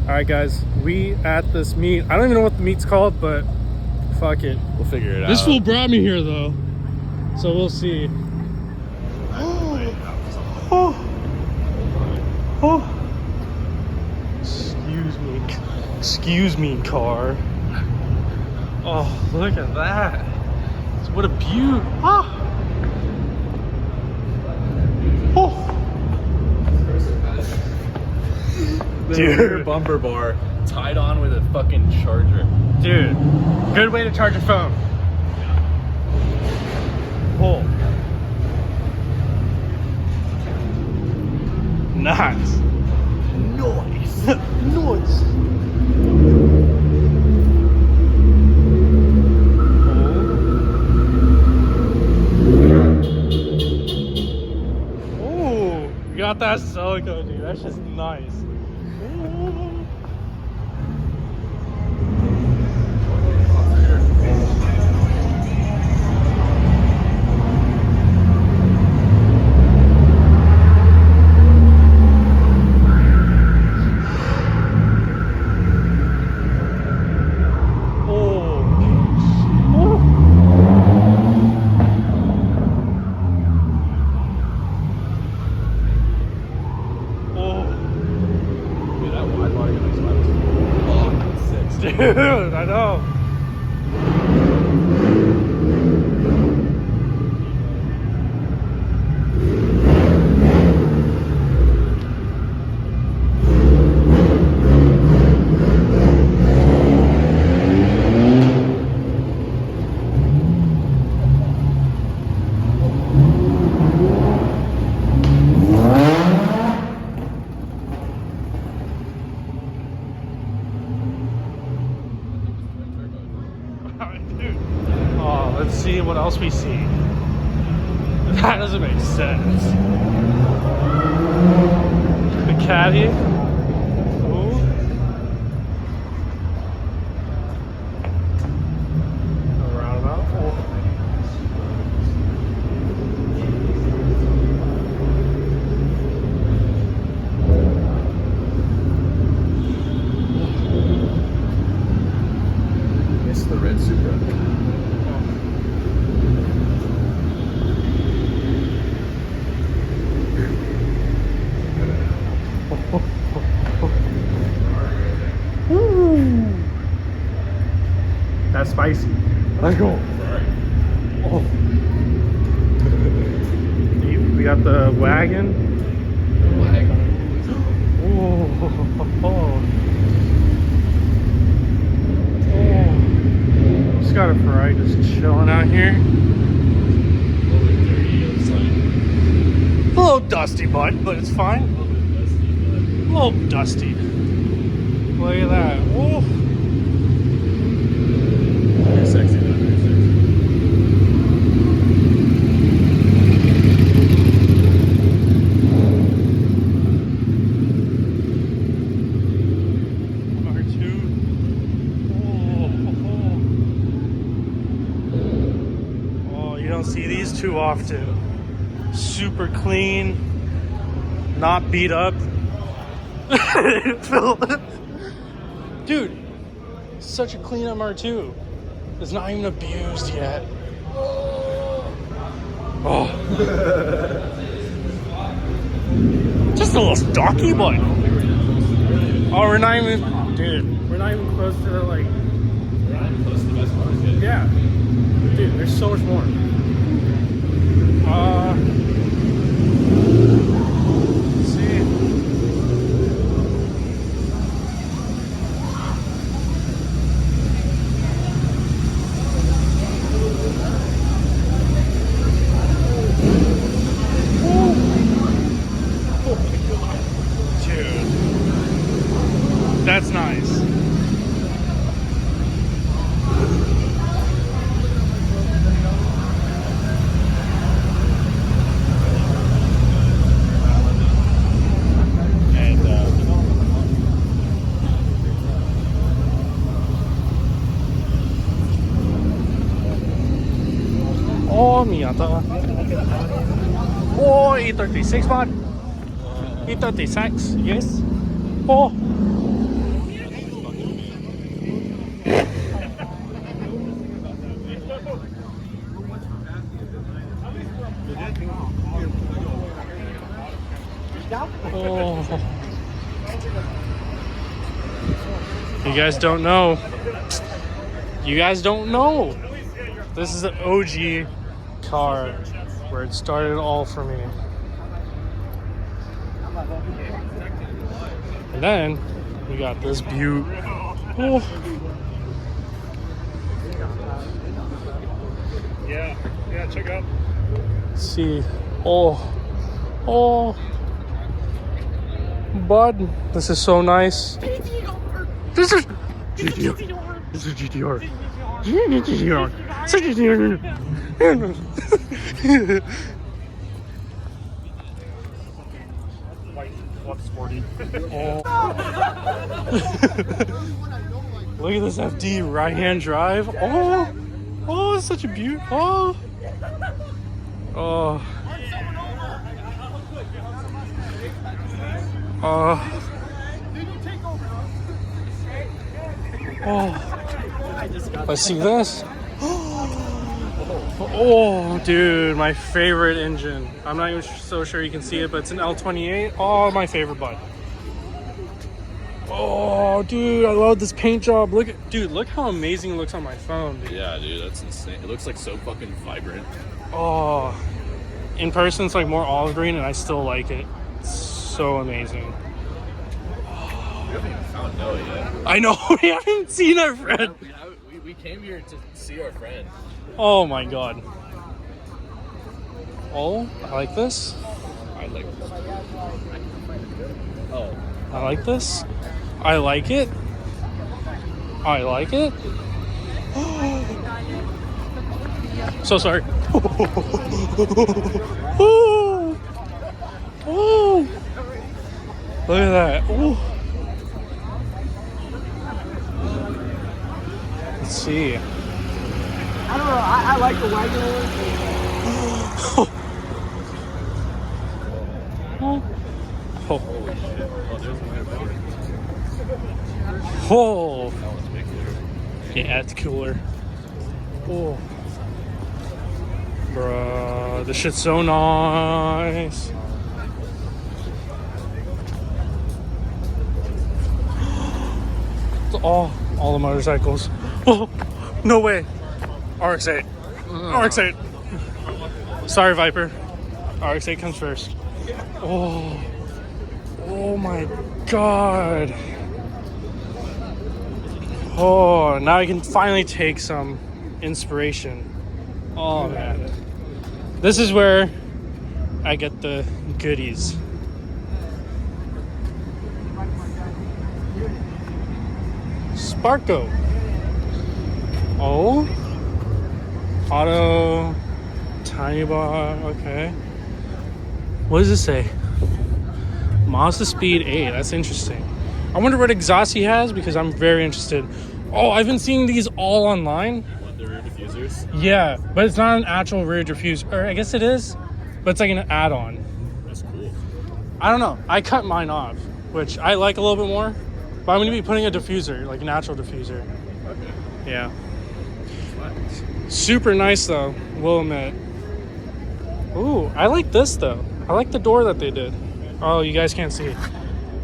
Alright guys, we at this meet. I don't even know what the meet's called, but fuck it. We'll figure it out. This fool brought me here though. So we'll see. Excuse me, car. Oh, look at that. What a beaut. Dude, bumper bar tied on with a fucking charger. Dude, good way to charge your phone. Oh. Nice. Nice. Nice. Oh, you got that silicone, dude. That's just nice. Dude, I know. Let's see what else we see. That doesn't make sense. The caddy. Ooh. A roundabout. It's the red Supra. That's spicy. Let's go. Oh. We got the wagon. Oh. Just got a Ferrari just chilling out here. A little dusty, bud, but it's fine. A little dusty. Look at that. Whoa. Very sexy, though. Very sexy. Oh, you don't see these too often. Super clean, not beat up. Dude, such a clean MR2. It's not even abused yet. Oh. Just a little stocky one. Oh, we're not even, dude, we're not even close to the, like, We're not even close to the best cars yet. yeah. Dude, there's so much more. Let's see. Dude, that's nice. Oh, mierda. Oh, E36, man. E36, yes. Oh. You guys don't know. You guys don't know. This is an OG car where it started all for me. And then we got this Butte. Oh. Yeah, check out. Let's see. Oh. Bud, this is so nice. This is GTR. This is GTR. GTR. This is GTR. White, sporty. Oh. Look at this FD right-hand drive. Oh, it's such a beaut. Oh. Oh. Let's see this. Oh, dude, my favorite engine. I'm not even so sure you can see it, but it's an L28. Oh, my favorite bud. Oh, dude, I love this paint job. Look how amazing it looks on my phone, dude. Yeah, dude, that's insane. It looks like so fucking vibrant. Oh, in person it's like more olive green, and I still like it. It's so amazing. We haven't even found Noah yet. I know, we haven't seen our friend. We came here to see our friend. Oh my god. Oh, I like this. I like this. Oh. I like this. I like it. I like it. So sorry. Oh. Look at that. Ooh. Let's see. I don't know. I like the regular one. Oh. Holy shit. Oh, there's my battery. Oh. That one's way cooler. Yeah, it's cooler. Oh. Bruh, this shit's so nice. All the motorcycles. Oh, no way. RX-8. RX-8. Sorry, Viper. RX-8 comes first. Oh my god. Oh, now I can finally take some inspiration. Oh man. This is where I get the goodies. Sparko. Oh. Auto. Tiny bar. Okay. What does this say? Mazda Speed 8. That's interesting. I wonder what exhaust he has because I'm very interested. Oh, I've been seeing these all online. What, the rear diffusers? Yeah, but it's not an actual rear diffuser. Or I guess it is, but it's like an add-on. That's cool. I don't know. I cut mine off, which I like a little bit more. But I'm going to be putting a diffuser, like a natural diffuser. Okay. Yeah. Super nice, though. Will admit. Ooh, I like this, though. I like the door that they did. Oh, you guys can't see it.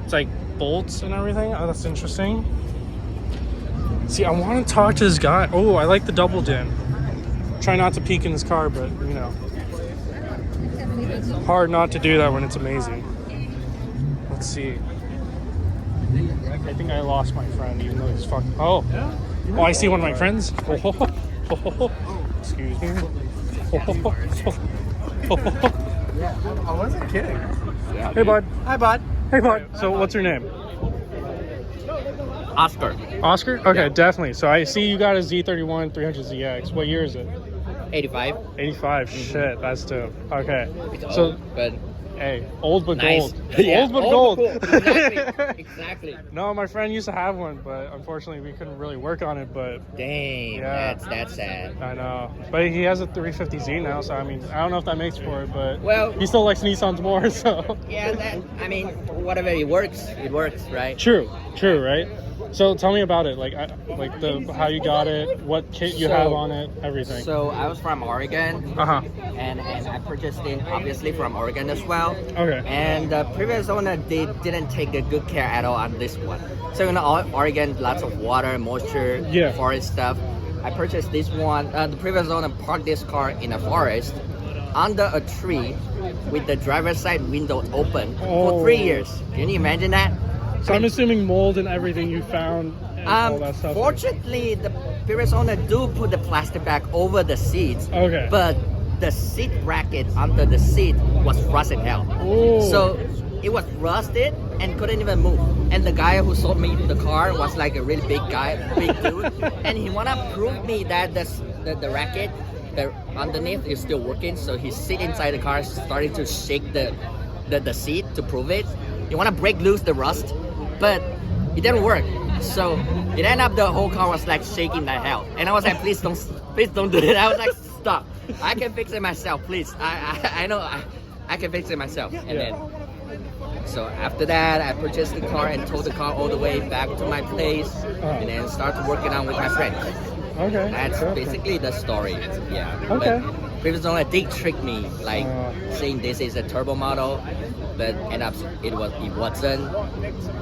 It's like bolts and everything. Oh, that's interesting. See, I want to talk to this guy. Oh, I like the double din. Try not to peek in his car, but, you know. Hard not to do that when it's amazing. Let's see. I think I lost my friend, even though he's fucking. Oh, oh! I see one of my friends. Excuse me. I wasn't kidding. Yeah, Hey, bud. Hi, bud. Hey, bud. So, what's your name? Oscar. Oscar? Okay, definitely. So, I see you got a Z31 300ZX. What year is it? 85. 85. Shit, that's dope. Okay. It's So, old, but hey, old but nice. gold. Yeah, Old but old gold. but gold. Exactly. No, my friend used to have one, but unfortunately we couldn't really work on it. But Dang, Yeah. that's sad. I know. But he has a 350Z now, so I mean, I don't know if that makes for it, but Well- he still likes Nissans more. So Yeah, that. I mean, whatever it works, right? true. True, right? So tell me about it, like how you got it, what kit you have on it, everything. So I was from Oregon, and I purchased it obviously from Oregon as well. Okay. And the previous owner didn't take a good care at all on this one. So Oregon, lots of water, moisture, forest stuff. I purchased this one. The previous owner parked this car in a forest under a tree with the driver's side window open for 3 years. Can you imagine that? So I'm assuming mold and everything you found and all that stuff. Fortunately, the previous owner do put the plastic bag over the seats. Okay. But the seat bracket under the seat was rusted hell. Ooh. So it was rusted and couldn't even move. And the guy who sold me the car was like a really big guy, big dude. And he wanna prove me that the racket, the underneath is still working. So he sit inside the car, starting to shake the seat to prove it. He wanna break loose the rust, but it didn't work. So it ended up the whole car was like shaking like hell. And I was like, please don't do it. I was like, stop. I can fix it myself, please. I know I can fix it myself. And then so after that, I purchased the car and towed the car all the way back to my place, and then started working on with my friends. Okay. That's basically the story. Yeah. Okay. But previous owner did trick me, like saying this is a turbo model, but end up it wasn't.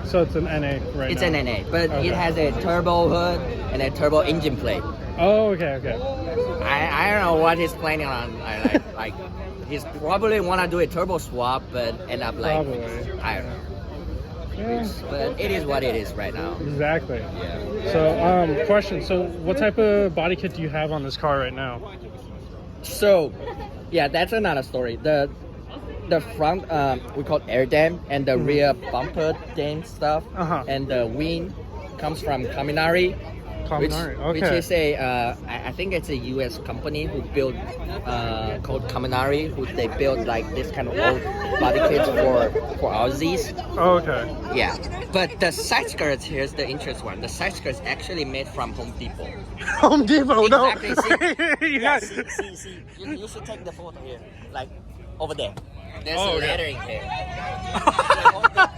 So it's an NA right It's now. an NA, but it has a turbo hood and a turbo engine plate. Oh, okay. I don't know what he's planning on. Like he's probably want to do a turbo swap, but end up like I don't know. Yeah. But it is what it is right now. Exactly. Yeah. So, question. So, what type of body kit do you have on this car right now? So, yeah, that's another story. The front we call it air dam, and the rear bumper dam stuff, and the wing comes from Kaminari. Which is a I think it's a U.S. company who built called Kaminari, who they build like this kind of old body kits for Aussies. Oh, okay. Yeah, but the side skirts, here's the interesting one. The side skirts actually made from Home Depot. Home Depot, exactly. no. See. You should take the photo here, like over there. There's lettering here.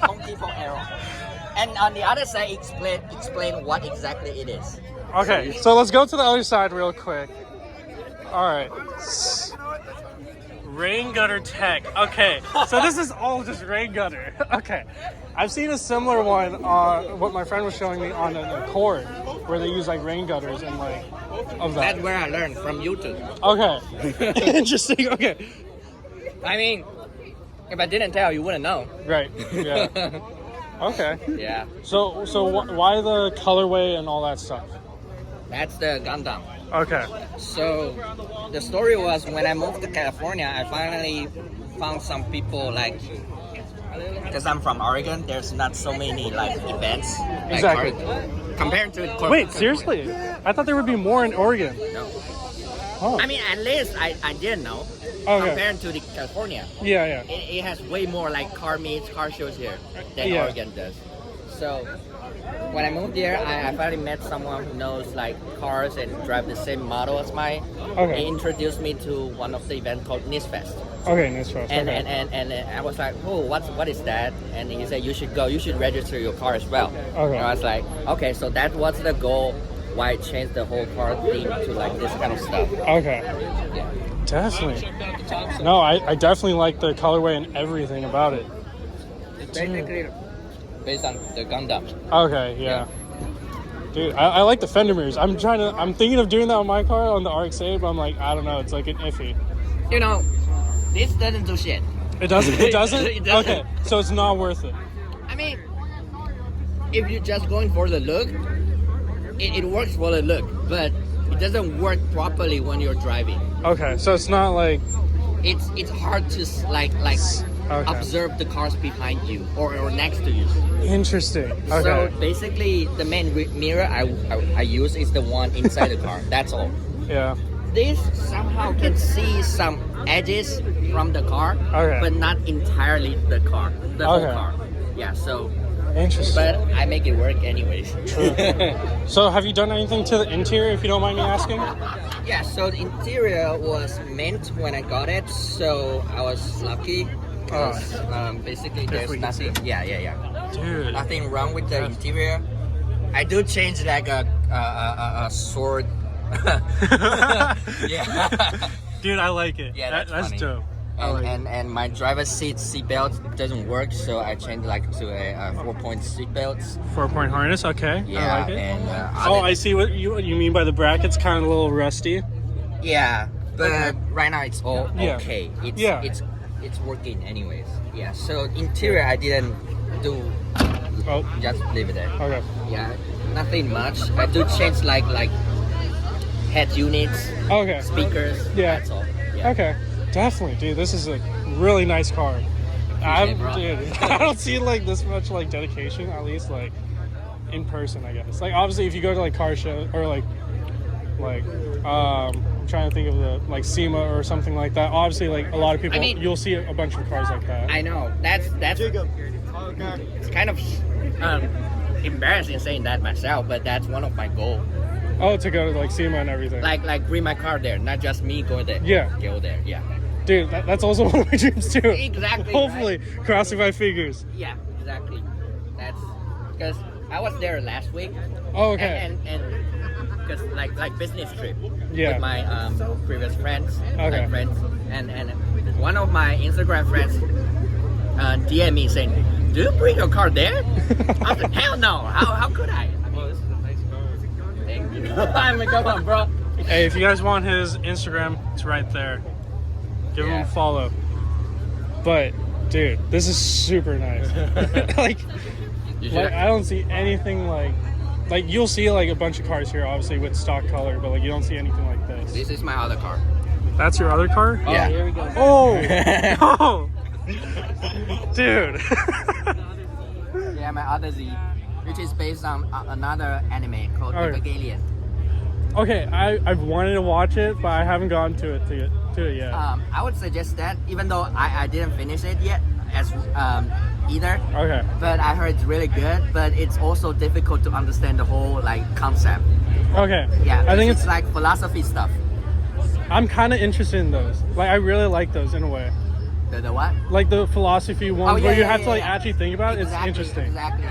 Home Depot arrow. And on the other side, explain what exactly it is. Okay, so let's go to the other side real quick. All right. Rain gutter tech. Okay, so this is all just rain gutter. Okay, I've seen a similar one. What my friend was showing me on an Accord, where they use like rain gutters and like of that. That's where I learned from YouTube. Okay, interesting. Okay. I mean, if I didn't tell, you wouldn't know. Right. Yeah. Okay. Yeah. So why the colorway and all that stuff? That's the Gundam. Okay. So the story was when I moved to California, I finally found some people like, because I'm from Oregon, there's not so many like events. Exactly. Compared to Wait, seriously? I thought there would be more in Oregon. No. Oh. I mean, at least I didn't know. Okay. Compared to the California. Yeah. It has way more like car meets, car shows here than Oregon does. So when I moved here, I finally met someone who knows like cars and drive the same model as mine. Okay. He introduced me to one of the events called NISFest. Okay, NISFest. And I was like, oh, what is that? And he said, you should go. You should register your car as well. Okay. And I was like, okay, so that was the goal. Why I changed the whole car theme to like this kind of stuff. Okay. Yeah. Definitely. No, I definitely like the colorway and everything about it. It's basically based on the Gundam. Okay, yeah. Dude, I like the fender mirrors. I'm thinking of doing that on my car on the RX-8, but I'm like, I don't know, it's like an iffy. You know, this doesn't do shit. It doesn't? It doesn't? It doesn't. Okay, so it's not worth it. I mean, if you're just going for the look, it works for the look, but it doesn't work properly when you're driving. Okay, so it's not like... It's hard to observe the cars behind you or next to you. Interesting. Okay. So basically, the main mirror I use is the one inside the car. That's all. Yeah. This somehow can see some edges from the car, but not entirely the car, the whole car. Yeah, so... Interesting. But I make it work anyways. True. So have you done anything to the interior, if you don't mind me asking? Yeah, so the interior was mint when I got it, so I was lucky. Basically, there's nothing. Yeah. Dude. Nothing wrong with the interior. I do change like a sword. Yeah. Dude, I like it. Yeah, that's funny. dope. I like it. And my driver's seat belt doesn't work, so I changed like to a 4-point seat belts. 4-point harness, okay. Yeah, I like it. and I see what you mean by the brackets, kind of a little rusty. yeah, but right now it's all Yeah. okay. Yeah. It's working anyways. Yeah. So interior I didn't do. Oh, Just leave it there. okay. Yeah, nothing much. I do change like head units, Okay. speakers. Yeah. That's all. Yeah. Okay. Definitely, dude. This is a really nice car. Bro. Dude, I don't see like this much like dedication, at least like in person, I guess. Like obviously, if you go to like car show or like I'm trying to think of the like SEMA or something like that. Obviously, like a lot of people, you'll see a bunch of cars like that. I know. That's it's kind of embarrassing saying that myself, but that's one of my goals. Oh, to go to like SEMA and everything. Like bring my car there, not just me go there. Yeah. Go there. Yeah. Dude, that's also one of my dreams too. Exactly. Hopefully, Right? crossing my fingers. Yeah. Exactly. That's because I was there last week. Oh, okay. And because like business trip. Yeah. With my previous friends. Okay. Like friends, and one of my Instagram friends DM me saying, "Do you bring your car there?" I said, "Hell no! How could I?" Well, this is a nice car. Thank you. I mean, come on, bro. Hey, if you guys want his Instagram, it's right there. Give him a follow. But, dude, this is super nice. like I don't see anything like you'll see like a bunch of cars here, obviously with stock color, but like you don't see anything like this. This is my other car. That's your other car? Yeah. Here we go. Oh, no. Dude. Yeah, my other Z, which is based on another anime called Alright. Evangelion. Okay, I've wanted to watch it, but I haven't gotten to it yet. I would suggest that, even though I didn't finish it yet, as either. Okay. But I heard it's really good. But it's also difficult to understand the whole like concept. Okay. Yeah, I think it's like philosophy stuff. I'm kind of interested in those. Like, I really like those in a way. The what? Like the philosophy ones where you have to like yeah. actually think about it. Exactly, It's interesting. Exactly.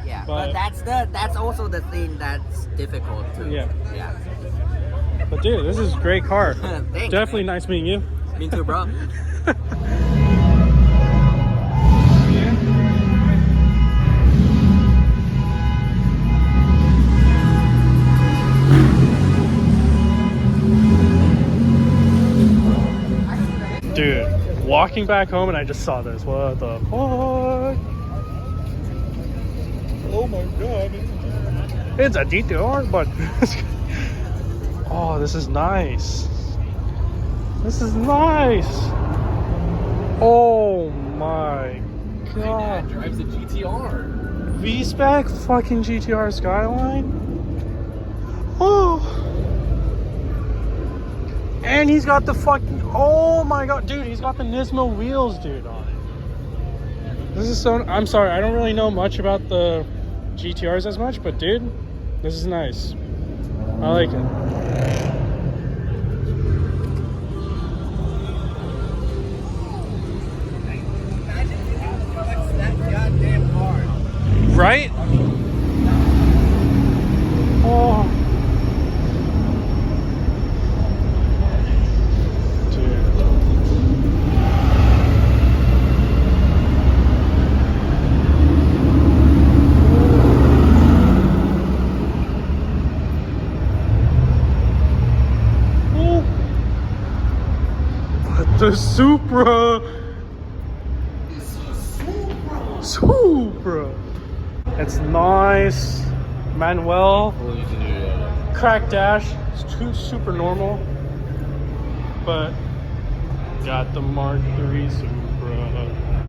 Yeah, But- but that's also the thing that's difficult too. Yeah. Yeah. But dude, this is a great car. Thanks, Definitely man. nice meeting you. Me too, bro. Dude, walking back home and I just saw this. What the fuck? Oh my god. It's a DTR, but oh, this is nice. This is nice. Oh my My dad god. drives a GTR. V-Spec fucking GTR Skyline. Oh. And he's got the fucking, oh my god, dude, he's got the Nismo wheels, dude, on it. This is so, I'm sorry, I don't really know much about the GTRs as much, but dude, this is nice. I like it. That goddamn car. Right? Oh. The Supra. Supra. It's nice. Manuel. Crack dash. It's super normal. But got the Mark III Supra.